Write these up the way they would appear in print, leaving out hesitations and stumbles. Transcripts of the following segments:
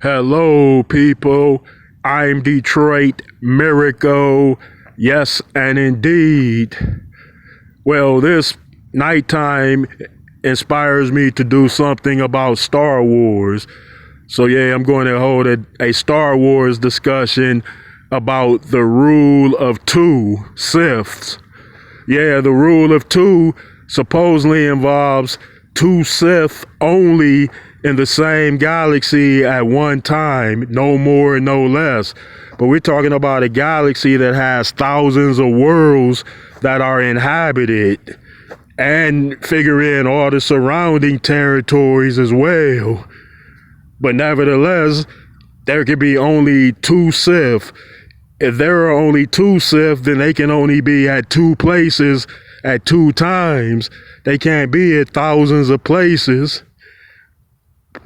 Hello, people. I'm Detroit Miracle. Yes, and indeed. Well, this nighttime inspires me to do something about Star Wars. So, yeah, I'm going to hold a Star Wars discussion about the rule of two Siths. Yeah, the rule of two supposedly involves two Sith only in the same galaxy at one time, no more, no less. But we're talking about a galaxy that has thousands of worlds that are inhabited, and figure in all the surrounding territories as well. But nevertheless, there could be only two Sith. If there are only two Sith, then they can only be at two places at two times. They can't be at thousands of places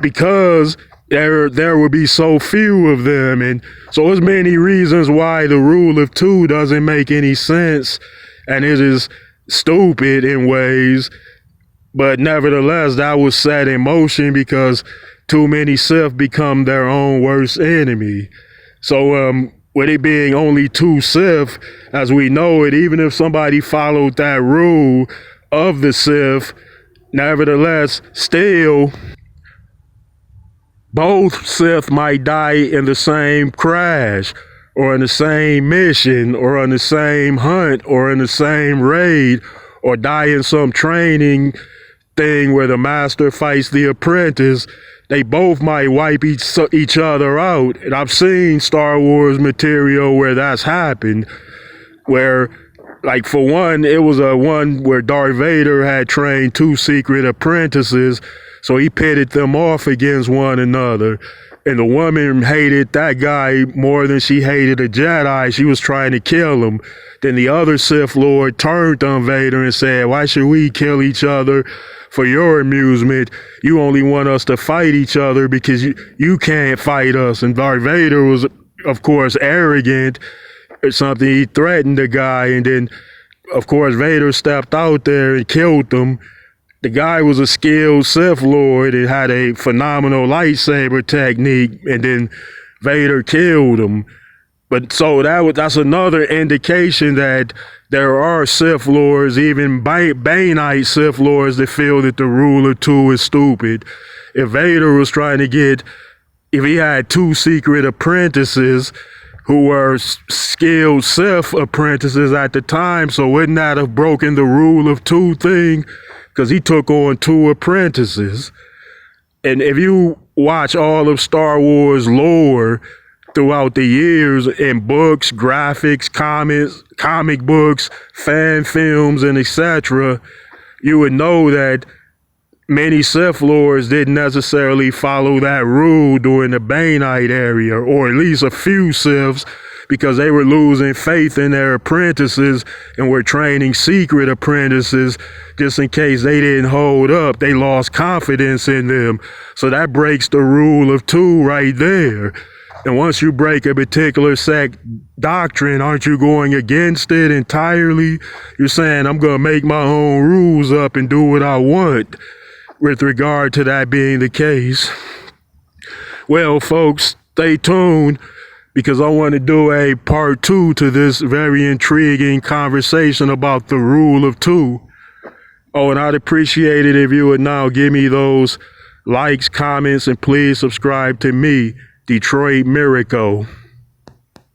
because there would be so few of them. And so there's many reasons why the rule of two doesn't make any sense, and it is stupid in ways. But nevertheless, that was set in motion because too many Sith become their own worst enemy. So, with it being only two Sith, as we know it, even if somebody followed that rule of the Sith, nevertheless, still, both Sith might die in the same crash, or in the same mission, or on the same hunt, or in the same raid, or die in some training thing where the master fights the apprentice. They both might wipe each other out. And I've seen Star Wars material where that's happened, where, like, for one, it was a one where Darth Vader had trained two secret apprentices, so he pitted them off against one another. And the woman hated that guy more than she hated a Jedi. She was trying to kill him. Then the other Sith Lord turned on Vader and said, "Why should we kill each other for your amusement? You only want us to fight each other because you can't fight us." And Darth Vader was, of course, arrogant or something. He threatened the guy, and then, of course, Vader stepped out there and killed him. The guy was a skilled Sith Lord and had a phenomenal lightsaber technique, and then Vader killed him. But so that's another indication that there are Sith Lords, even Baneite Sith Lords, that feel that the rule of two is stupid. If Vader was trying to if he had two secret apprentices who were skilled Sith apprentices at the time, so wouldn't that have broken the rule of two thing? Because he took on two apprentices. And if you watch all of Star Wars lore throughout the years in books, graphics, comic books, fan films, and etc., you would know that many Sith Lords didn't necessarily follow that rule during the Baneite area, or at least a few Siths, because they were losing faith in their apprentices and were training secret apprentices just in case they didn't hold up. They lost confidence in them. So that breaks the rule of two right there. And once you break a particular sect doctrine, aren't you going against it entirely? You're saying, I'm going to make my own rules up and do what I want, with regard to that being the case. Well, folks, stay tuned, because I want to do a part 2 to this very intriguing conversation about the rule of two. Oh, and I'd appreciate it if you would now give me those likes, comments, and please subscribe to me, Detroit Miracle.